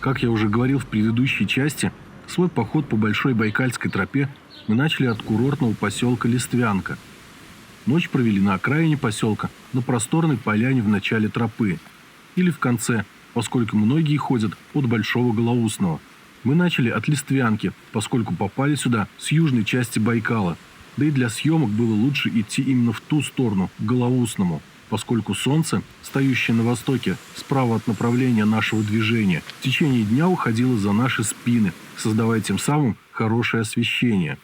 Как я уже говорил в предыдущей части, свой поход по Большой Байкальской тропе мы начали от курортного поселка Листвянка. Ночь провели на окраине поселка, на просторной поляне в начале тропы. Или в конце, поскольку многие ходят от Большого Голоусного. Мы начали от Листвянки, поскольку попали сюда с южной части Байкала. Да и для съемок было лучше идти именно в ту сторону, к Голоусному, поскольку солнце, стоящее на востоке, справа от направления нашего движения, в течение дня уходило за наши спины, создавая тем самым хорошее освещение.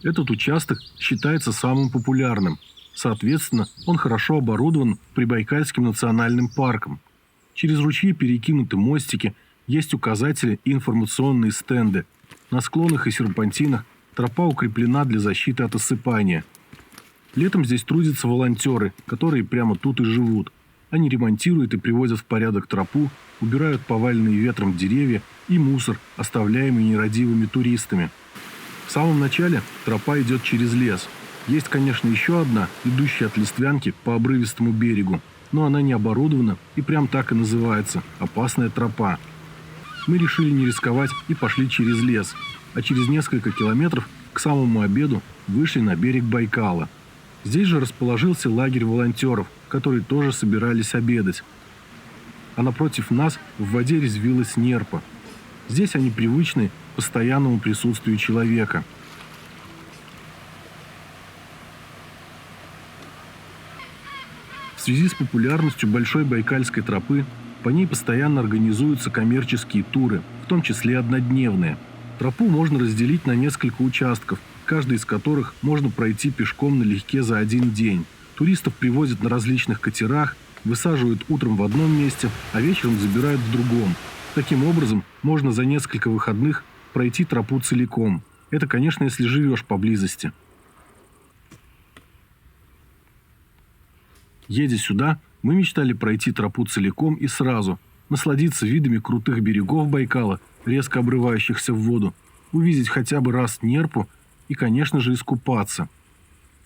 Этот участок считается самым популярным. Соответственно, он хорошо оборудован Прибайкальским национальным парком. Через ручьи перекинуты мостики, есть указатели и информационные стенды. На склонах и серпантинах тропа укреплена для защиты от осыпания. Летом здесь трудятся волонтеры, которые прямо тут и живут. Они ремонтируют и приводят в порядок тропу, убирают поваленные ветром деревья и мусор, оставляемый нерадивыми туристами. В самом начале тропа идет через лес. Есть, конечно, еще одна, идущая от Листвянки по обрывистому берегу, но она не оборудована и прям так и называется – «Опасная тропа». Мы решили не рисковать и пошли через лес, а через несколько километров к самому обеду вышли на берег Байкала. Здесь же расположился лагерь волонтеров, которые тоже собирались обедать. А напротив нас в воде резвилась нерпа. Здесь они привычны к постоянному присутствию человека. В связи с популярностью Большой Байкальской тропы по ней постоянно организуются коммерческие туры, в том числе однодневные. Тропу можно разделить на несколько участков, каждый из которых можно пройти пешком налегке за один день. Туристов привозят на различных катерах, высаживают утром в одном месте, а вечером забирают в другом. Таким образом, можно за несколько выходных пройти тропу целиком. Это, конечно, если живешь поблизости. Едя сюда, мы мечтали пройти тропу целиком и сразу, насладиться видами крутых берегов Байкала, резко обрывающихся в воду, увидеть хотя бы раз нерпу и, конечно же, искупаться.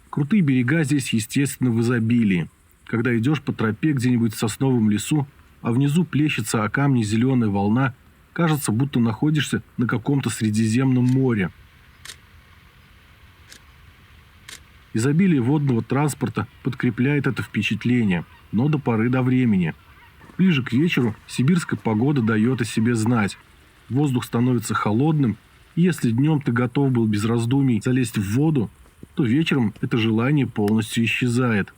Крутые берега здесь, естественно, в изобилии. Когда идешь по тропе где-нибудь в сосновом лесу, а внизу плещется о камни зеленая волна, кажется, будто находишься на каком-то Средиземном море. Изобилие водного транспорта подкрепляет это впечатление, но до поры до времени. Ближе к вечеру сибирская погода дает о себе знать. Воздух становится холодным, и если днем ты готов был без раздумий залезть в воду, то вечером это желание полностью исчезает.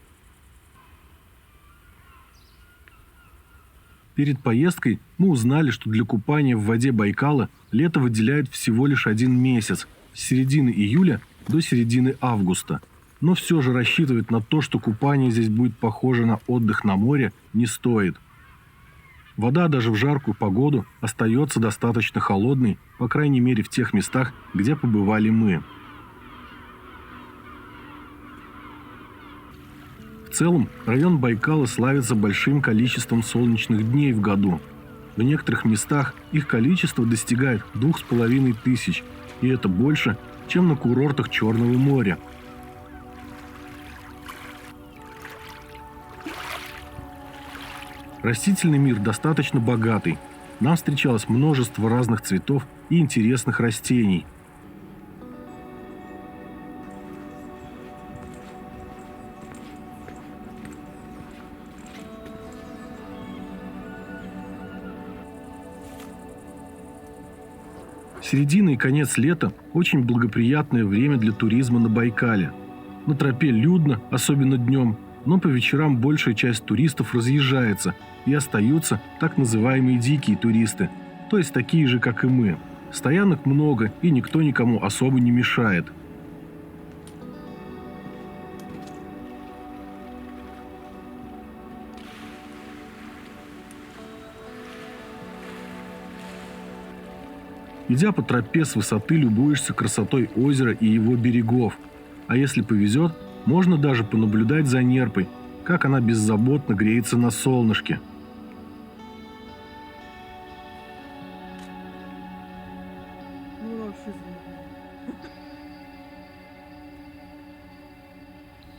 Перед поездкой мы узнали, что для купания в воде Байкала лето выделяет всего лишь 1 месяц, с середины июля до середины августа. Но все же рассчитывать на то, что купание здесь будет похоже на отдых на море, не стоит. Вода даже в жаркую погоду остается достаточно холодной, по крайней мере в тех местах, где побывали мы. В целом, район Байкала славится большим количеством солнечных дней в году. В некоторых местах их количество достигает 2500, и это больше, чем на курортах Черного моря. Растительный мир достаточно богатый. Нам встречалось множество разных цветов и интересных растений. Середина и конец лета – очень благоприятное время для туризма на Байкале. На тропе людно, особенно днем, но по вечерам большая часть туристов разъезжается, и остаются так называемые дикие туристы, то есть такие же, как и мы. Стоянок много, и никто никому особо не мешает. Идя по тропе с высоты, любуешься красотой озера и его берегов. А если повезет, можно даже понаблюдать за нерпой, как она беззаботно греется на солнышке.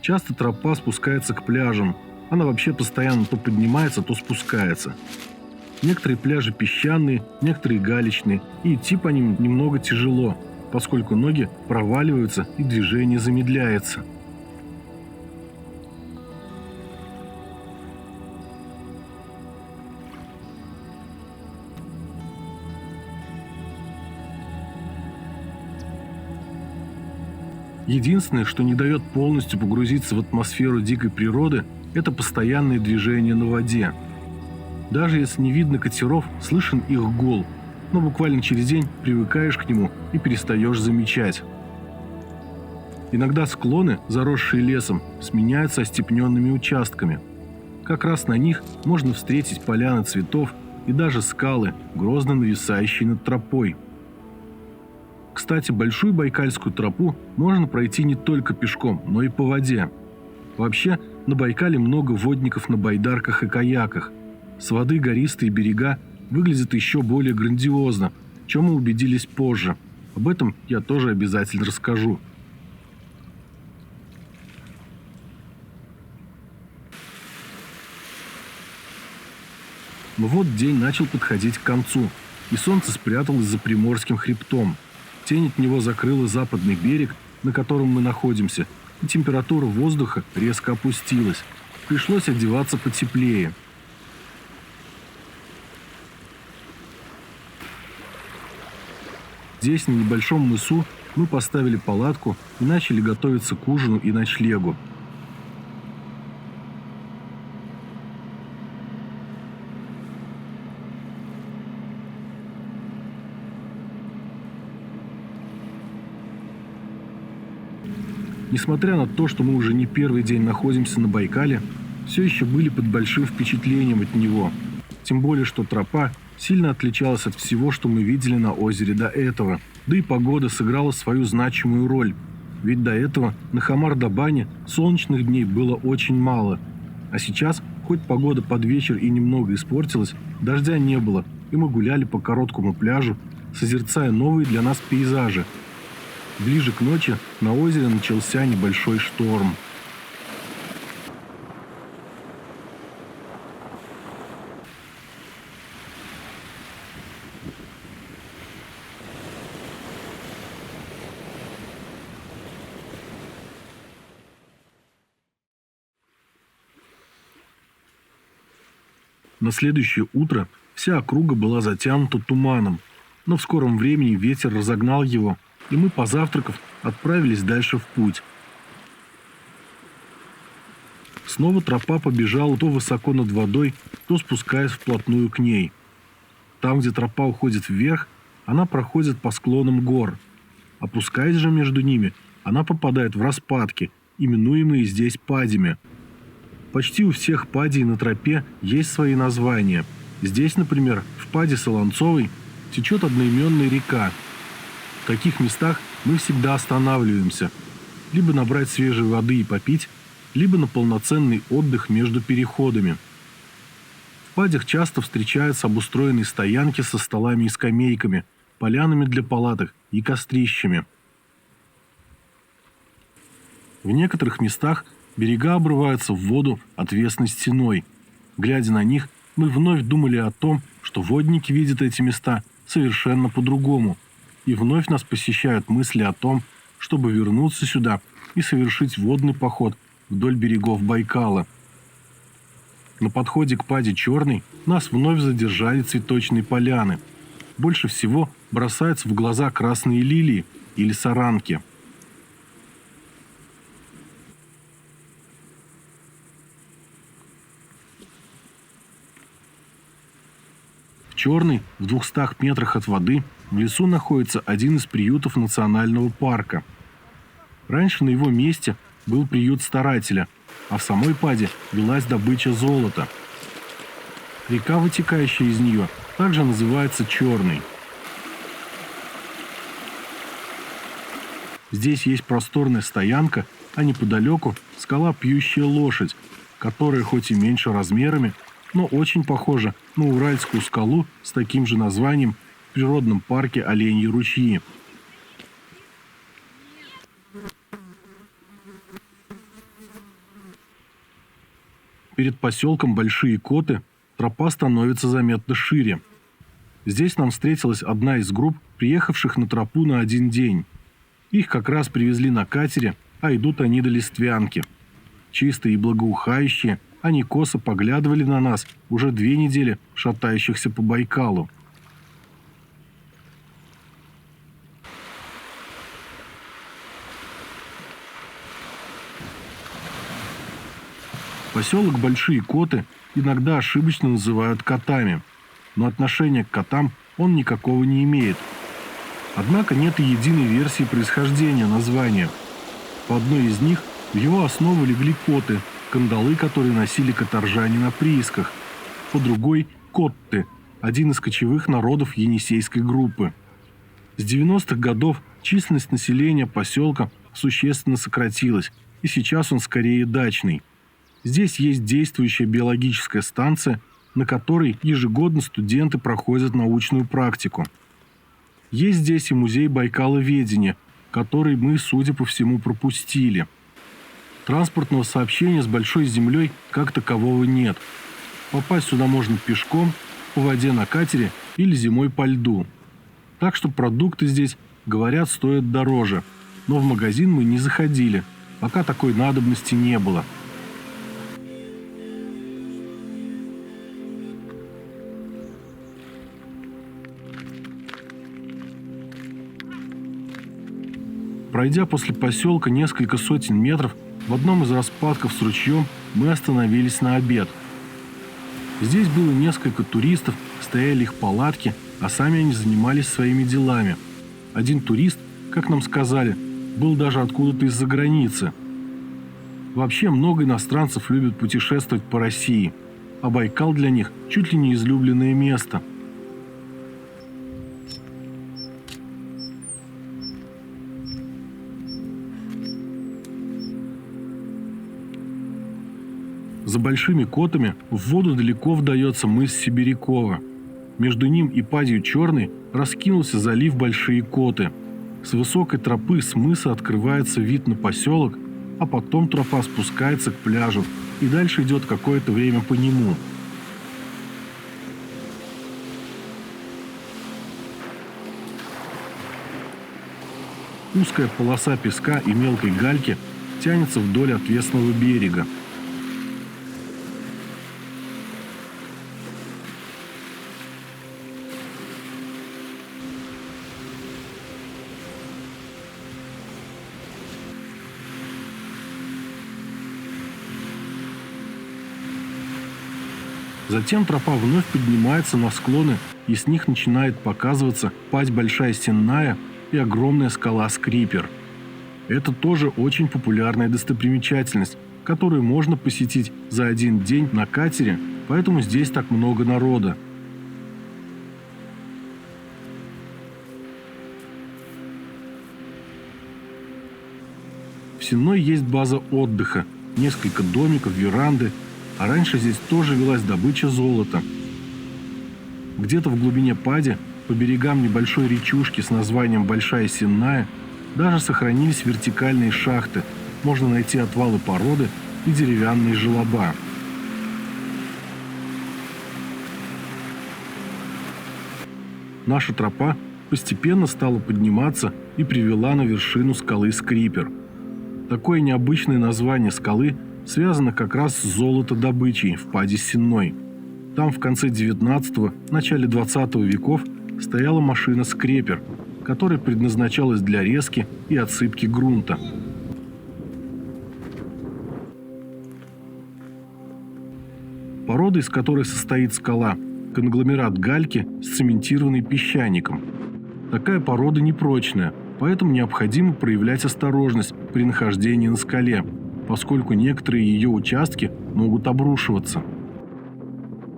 Часто тропа спускается к пляжам. Она вообще постоянно то поднимается, то спускается. Некоторые пляжи песчаные, некоторые галечные, и идти по ним немного тяжело, поскольку ноги проваливаются и движение замедляется. Единственное, что не дает полностью погрузиться в атмосферу дикой природы, это постоянное движение на воде. Даже если не видно катеров, слышен их гул, но буквально через день привыкаешь к нему и перестаешь замечать. Иногда склоны, заросшие лесом, сменяются остепненными участками. Как раз на них можно встретить поляны цветов и даже скалы, грозно нависающие над тропой. Кстати, Большую Байкальскую тропу можно пройти не только пешком, но и по воде. Вообще, на Байкале много водников на байдарках и каяках. С воды гористые берега выглядят еще более грандиозно, в чем мы убедились позже. Об этом я тоже обязательно расскажу. Но вот день начал подходить к концу, и солнце спряталось за Приморским хребтом. Тень от него закрыла западный берег, на котором мы находимся, и температура воздуха резко опустилась. Пришлось одеваться потеплее. Здесь, на небольшом мысу, мы поставили палатку и начали готовиться к ужину и ночлегу. Несмотря на то, что мы уже не первый день находимся на Байкале, все еще были под большим впечатлением от него. Тем более, что тропа сильно отличалась от всего, что мы видели на озере до этого. Да и погода сыграла свою значимую роль. Ведь до этого на Хамар-Дабане солнечных дней было очень мало. А сейчас, хоть погода под вечер и немного испортилась, дождя не было, и мы гуляли по короткому пляжу, созерцая новые для нас пейзажи. Ближе к ночи на озере начался небольшой шторм. На следующее утро вся округа была затянута туманом, но в скором времени ветер разогнал его, и мы, позавтракав, отправились дальше в путь. Снова тропа побежала то высоко над водой, то спускаясь вплотную к ней. Там, где тропа уходит вверх, она проходит по склонам гор. Опускаясь же между ними, она попадает в распадки, именуемые здесь падями. Почти у всех падей на тропе есть свои названия. Здесь, например, в паде Солонцовой течет одноименная река. В таких местах мы всегда останавливаемся. Либо набрать свежей воды и попить, либо на полноценный отдых между переходами. В падях часто встречаются обустроенные стоянки со столами и скамейками, полянами для палаток и кострищами. В некоторых местах берега обрываются в воду отвесной стеной. Глядя на них, мы вновь думали о том, что водники видят эти места совершенно по-другому. И вновь нас посещают мысли о том, чтобы вернуться сюда и совершить водный поход вдоль берегов Байкала. На подходе к паде Черной нас вновь задержали цветочные поляны. Больше всего бросаются в глаза красные лилии или саранки. В Черной, в 200 метрах от воды, в лесу находится один из приютов национального парка. Раньше на его месте был приют старателя, а в самой паде велась добыча золота. Река, вытекающая из нее, также называется Черной. Здесь есть просторная стоянка, а неподалеку скала Пьющая лошадь, которая хоть и меньше размерами, но очень похожа на Уральскую скалу с таким же названием в природном парке Оленьи ручьи. Перед поселком Большие Коты тропа становится заметно шире. Здесь нам встретилась одна из групп, приехавших на тропу на один день. Их как раз привезли на катере, а идут они до Листвянки. Чистые и благоухающие, они косо поглядывали на нас, уже 2 недели шатающихся по Байкалу. Поселок Большие Коты иногда ошибочно называют котами, но отношения к котам он никакого не имеет. Однако нет и единой версии происхождения названия. По одной из них в его основу легли коты, кандалы, которые носили каторжане на приисках. По другой – котты, один из кочевых народов Енисейской группы. С 90-х годов численность населения поселка существенно сократилась, и сейчас он скорее дачный. Здесь есть действующая биологическая станция, на которой ежегодно студенты проходят научную практику. Есть здесь и музей байкаловедения, который мы, судя по всему, пропустили. Транспортного сообщения с Большой Землей как такового нет. Попасть сюда можно пешком, по воде на катере или зимой по льду. Так что продукты здесь, говорят, стоят дороже. Но в магазин мы не заходили, пока такой надобности не было. Пройдя после поселка несколько сотен метров, в одном из распадков с ручьем мы остановились на обед. Здесь было несколько туристов, стояли их палатки, а сами они занимались своими делами. Один турист, как нам сказали, был даже откуда-то из-за границы. Вообще много иностранцев любят путешествовать по России, а Байкал для них чуть ли не излюбленное место. За Большими Котами в воду далеко вдается мыс Сибирякова. Между ним и падью Черной раскинулся залив Большие Коты. С высокой тропы с мыса открывается вид на поселок, а потом тропа спускается к пляжу и дальше идет какое-то время по нему. Узкая полоса песка и мелкой гальки тянется вдоль отвесного берега. Затем тропа вновь поднимается на склоны, и с них начинает показываться падь Большая Сенная и огромная скала Скрипер. Это тоже очень популярная достопримечательность, которую можно посетить за один день на катере, поэтому здесь так много народа. В Сенной есть база отдыха, несколько домиков, веранды, а раньше здесь тоже велась добыча золота. Где-то в глубине пади, по берегам небольшой речушки с названием Большая Сенная, даже сохранились вертикальные шахты, можно найти отвалы породы и деревянные желоба. Наша тропа постепенно стала подниматься и привела на вершину скалы Скрипер. Такое необычное название скалы связано как раз с золотодобычей в паде Сенной. Там в конце 19-го, начале 20 веков стояла машина скрепер, которая предназначалась для резки и отсыпки грунта. Порода, из которой состоит скала, конгломерат гальки с цементированной песчаником. Такая порода непрочная, поэтому необходимо проявлять осторожность при нахождении на скале, поскольку некоторые ее участки могут обрушиваться.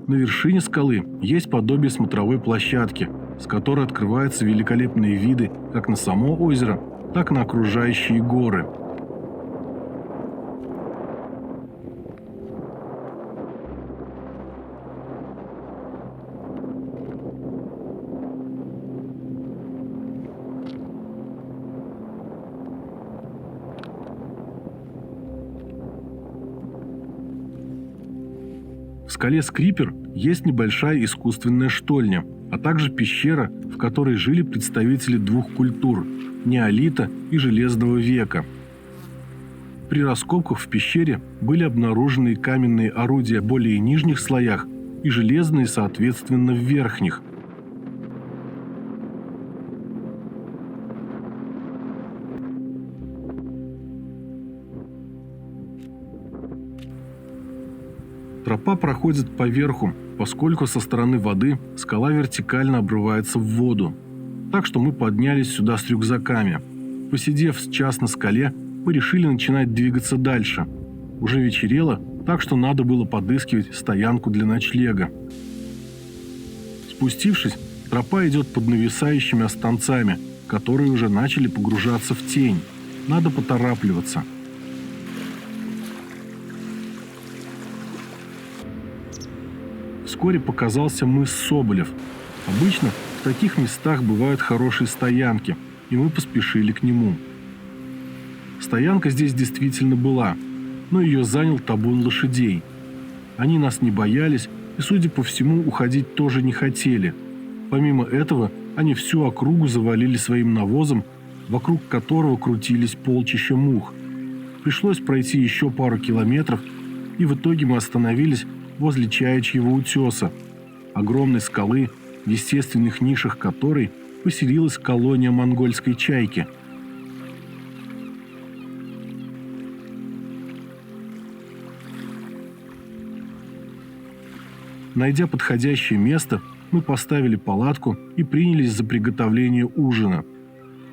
На вершине скалы есть подобие смотровой площадки, с которой открываются великолепные виды как на само озеро, так и на окружающие горы. В скале Скрипер есть небольшая искусственная штольня, а также пещера, в которой жили представители двух культур – неолита и железного века. При раскопках в пещере были обнаружены каменные орудия более нижних слоях и железные, соответственно, в верхних. Тропа проходит по верху, поскольку со стороны воды скала вертикально обрывается в воду. Так что мы поднялись сюда с рюкзаками. Посидев с час на скале, мы решили начинать двигаться дальше. Уже вечерело, так что надо было подыскивать стоянку для ночлега. Спустившись, тропа идет под нависающими останцами, которые уже начали погружаться в тень. Надо поторапливаться. Вскоре показался мыс Соболев. Обычно в таких местах бывают хорошие стоянки, и мы поспешили к нему. Стоянка здесь действительно была, но ее занял табун лошадей. Они нас не боялись и, судя по всему, уходить тоже не хотели. Помимо этого, они всю округу завалили своим навозом, вокруг которого крутились полчища мух. Пришлось пройти еще пару километров, и в итоге мы остановились возле Чаячьего утеса, огромной скалы, в естественных нишах которой поселилась колония монгольской чайки. Найдя подходящее место, мы поставили палатку и принялись за приготовление ужина.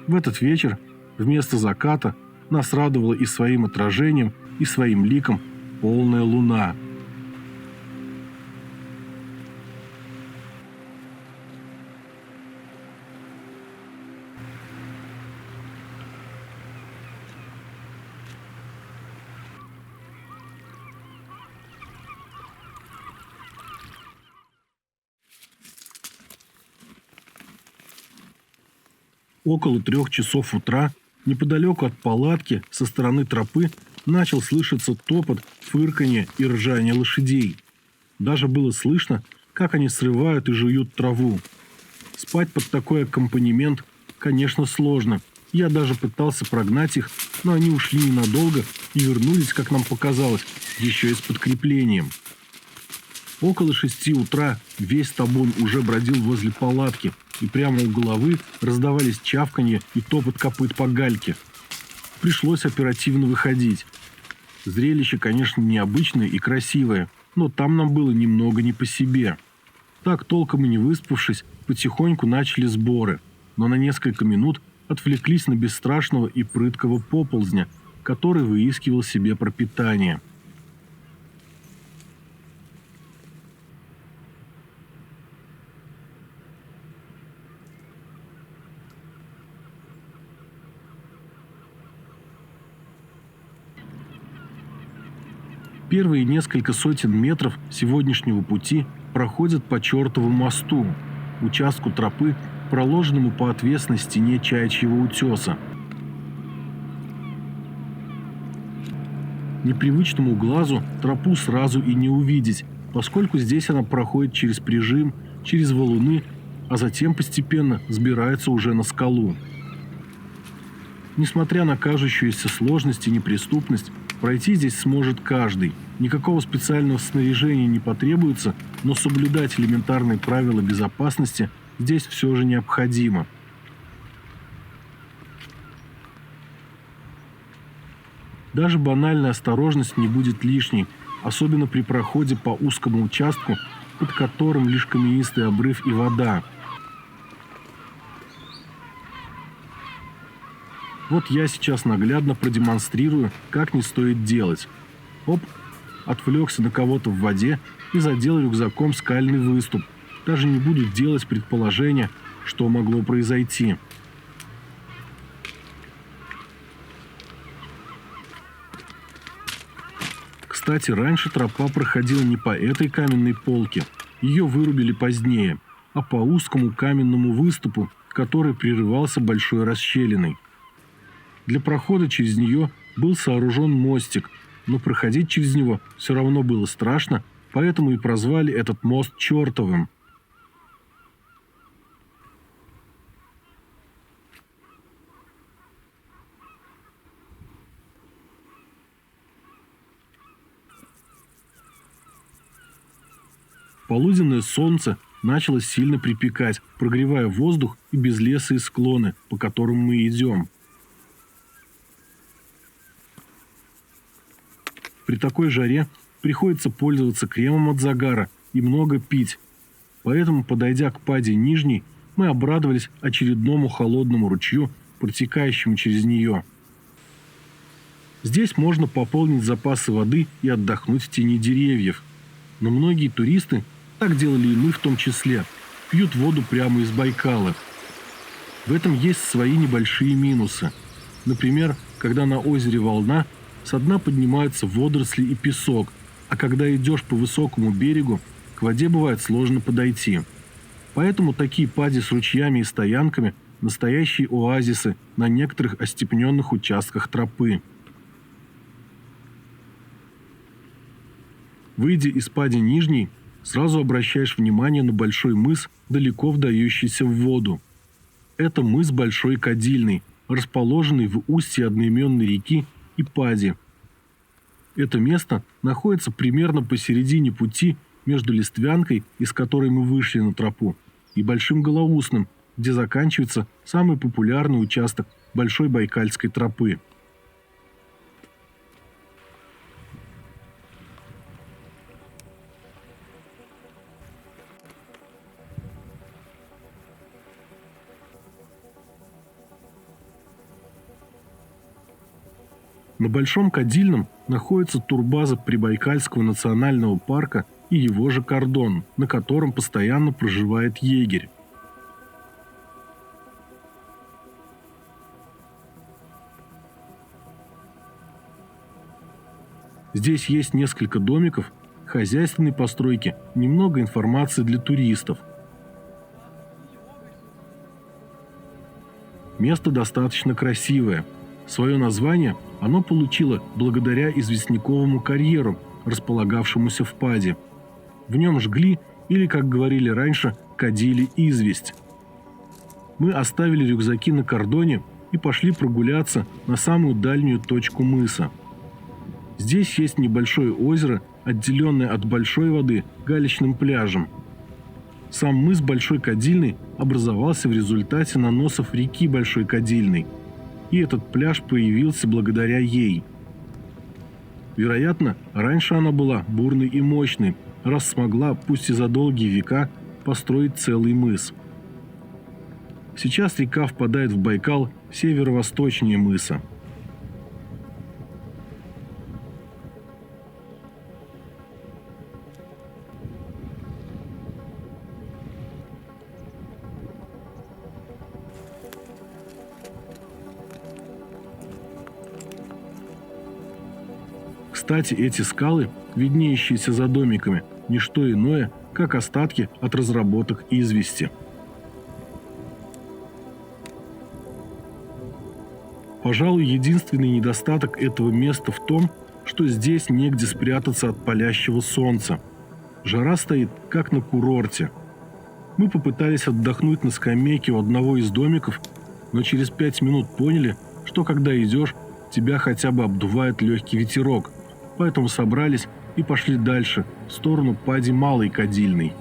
В этот вечер вместо заката нас радовала и своим отражением, и своим ликом полная луна. Около 3 часов утра неподалеку от палатки со стороны тропы начал слышаться топот, фырканье и ржание лошадей. Даже было слышно, как они срывают и жуют траву. Спать под такой аккомпанемент, конечно, сложно. Я даже пытался прогнать их, но они ушли ненадолго и вернулись, как нам показалось, еще и с подкреплением. Около 6 утра весь табун уже бродил возле палатки, и прямо у головы раздавались чавканье и топот копыт по гальке. Пришлось оперативно выходить. Зрелище, конечно, необычное и красивое, но там нам было немного не по себе. Так, толком и не выспавшись, потихоньку начали сборы, но на несколько минут отвлеклись на бесстрашного и прыткого поползня, который выискивал себе пропитание. Первые несколько сотен метров сегодняшнего пути проходят по чертову мосту, участку тропы, проложенному по отвесной стене Чаячьего утеса. Непривычному глазу тропу сразу и не увидеть, поскольку здесь она проходит через прижим, через валуны, а затем постепенно сбирается уже на скалу. Несмотря на кажущуюся сложность и неприступность, пройти здесь сможет каждый. Никакого специального снаряжения не потребуется, но соблюдать элементарные правила безопасности здесь все же необходимо. Даже банальная осторожность не будет лишней, особенно при проходе по узкому участку, под которым лишь каменистый обрыв и вода. Вот я сейчас наглядно продемонстрирую, как не стоит делать. Оп, отвлекся на кого-то в воде и задел рюкзаком скальный выступ. Даже не буду делать предположения, что могло произойти. Кстати, раньше тропа проходила не по этой каменной полке. Ее вырубили позднее, а по узкому каменному выступу, который прерывался большой расщелиной. Для прохода через нее был сооружен мостик, но проходить через него все равно было страшно, Поэтому и прозвали этот мост чертовым. Полуденное солнце начало сильно припекать, прогревая воздух и безлесые склоны, по которым мы идем. При такой жаре приходится пользоваться кремом от загара и много пить. Поэтому, подойдя к паде Нижней, мы обрадовались очередному холодному ручью, протекающему через нее. Здесь можно пополнить запасы воды и отдохнуть в тени деревьев. Но многие туристы, так делали и мы в том числе, пьют воду прямо из Байкала. В этом есть свои небольшие минусы. Например, когда на озере волна, со дна поднимаются водоросли и песок, а когда идешь по высокому берегу, к воде бывает сложно подойти. Поэтому такие пади с ручьями и стоянками – настоящие оазисы на некоторых остепненных участках тропы. Выйдя из пади Нижней, сразу обращаешь внимание на большой мыс, далеко вдающийся в воду. Это мыс Большой Кадильный, расположенный в устье одноименной реки Ипади. Это место находится примерно посередине пути между Листвянкой, из которой мы вышли на тропу, и Большим Голоусным, где заканчивается самый популярный участок Большой Байкальской тропы. На Большом Кадильном находится турбаза Прибайкальского национального парка и его же кордон, на котором постоянно проживает егерь. Здесь есть несколько домиков, хозяйственной постройки, немного информации для туристов. Место достаточно красивое. Свое название оно получило благодаря известняковому карьеру, располагавшемуся в паде. В нем жгли, или, как говорили раньше, кадили известь. Мы оставили рюкзаки на кордоне и пошли прогуляться на самую дальнюю точку мыса. Здесь есть небольшое озеро, отделенное от большой воды галечным пляжем. Сам мыс Большой Кадильный образовался в результате наносов реки Большой Кадильный, и этот пляж появился благодаря ей. Вероятно, раньше она была бурной и мощной, раз смогла, пусть и за долгие века, построить целый мыс. Сейчас река впадает в Байкал северо-восточнее мыса. Кстати, эти скалы, виднеющиеся за домиками, не что иное, как остатки от разработок извести. Пожалуй, единственный недостаток этого места в том, что здесь негде спрятаться от палящего солнца. Жара стоит, как на курорте. Мы попытались отдохнуть на скамейке у одного из домиков, но через 5 минут поняли, что когда идешь, тебя хотя бы обдувает легкий ветерок, поэтому собрались и пошли дальше, в сторону пади Малой Кадильной.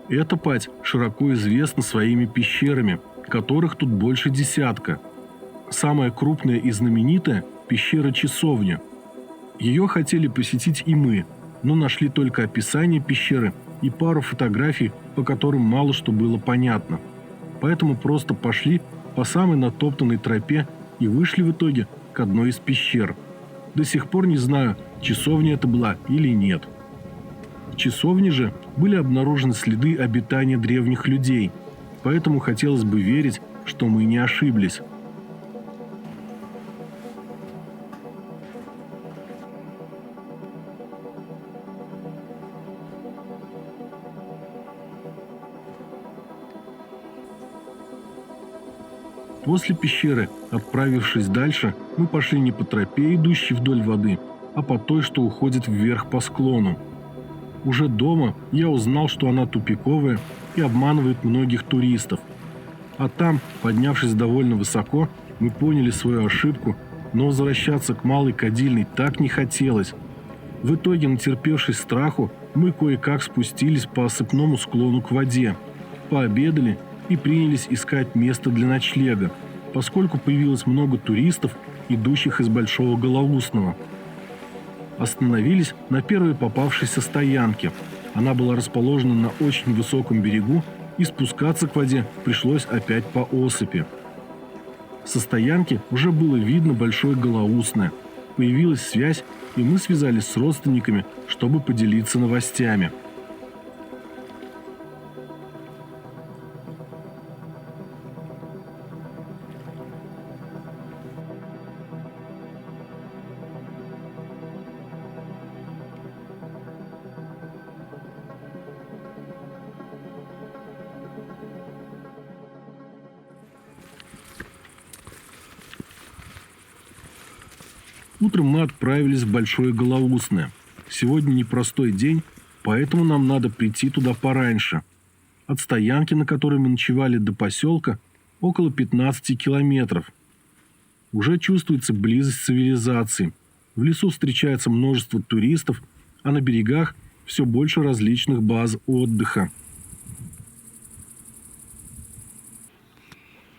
Эта падь широко известна своими пещерами, которых тут больше десятка. Самая крупная и знаменитая – пещера Часовня. Ее хотели посетить и мы, но нашли только описание пещеры и пару фотографий, по которым мало что было понятно. Поэтому просто пошли по самой натоптанной тропе и вышли в итоге к одной из пещер. До сих пор не знаю, часовня это была или нет. В часовне же были обнаружены следы обитания древних людей, поэтому хотелось бы верить, что мы не ошиблись. После пещеры, отправившись дальше, мы пошли не по тропе, идущей вдоль воды, а по той, что уходит вверх по склону. Уже дома я узнал, что она тупиковая и обманывает многих туристов. А там, поднявшись довольно высоко, мы поняли свою ошибку, но возвращаться к Малой Кадильной так не хотелось. В итоге, натерпевшись страху, мы кое-как спустились по осыпному склону к воде, пообедали и принялись искать место для ночлега, поскольку появилось много туристов, идущих из Большого Голоусного. Остановились на первой попавшейся стоянке. Она была расположена на очень высоком берегу, и спускаться к воде пришлось опять по осыпи. Со стоянки уже было видно Большое Голоусное. Появилась связь, и мы связались с родственниками, чтобы поделиться новостями. Утром мы отправились в Большое Голоусное. Сегодня непростой день, поэтому нам надо прийти туда пораньше. От стоянки, на которой мы ночевали, до поселка около 15 километров. Уже чувствуется близость цивилизации. В лесу встречается множество туристов, а на берегах все больше различных баз отдыха.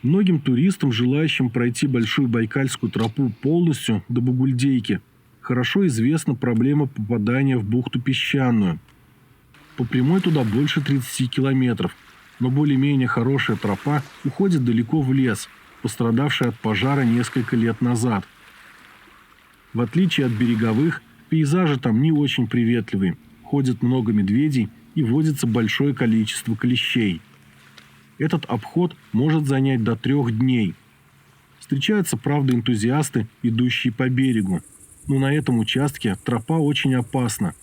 Многим туристам, желающим пройти Большую Байкальскую тропу полностью до Бугульдейки, хорошо известна проблема попадания в бухту Песчаную. По прямой туда больше 30 километров, но более-менее хорошая тропа уходит далеко в лес, пострадавший от пожара несколько лет назад. В отличие от береговых, пейзажи там не очень приветливые, ходит много медведей и водится большое количество клещей. Этот обход может занять до 3 дней. Встречаются, правда, энтузиасты, идущие по берегу. Но на этом участке тропа очень опасна.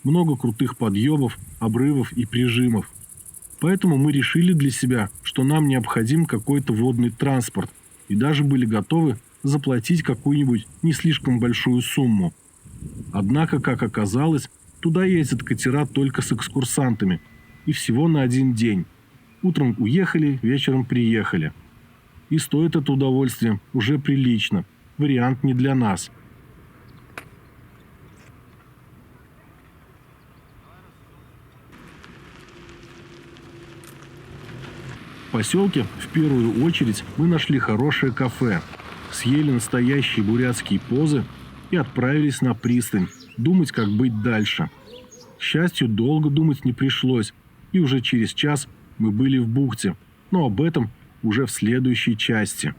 Много крутых подъемов, обрывов и прижимов. Поэтому мы решили для себя, что нам необходим какой-то водный транспорт, и даже были готовы заплатить какую-нибудь не слишком большую сумму. Однако, как оказалось, туда ездят катера только с экскурсантами. И всего на 1 день. Утром уехали, вечером приехали. И стоит это удовольствие уже прилично. Вариант не для нас. В поселке в первую очередь мы нашли хорошее кафе, съели настоящие бурятские позы и отправились на пристань, думать, как быть дальше. К счастью, долго думать не пришлось, и уже через час мы были в бухте, но об этом уже в следующей части.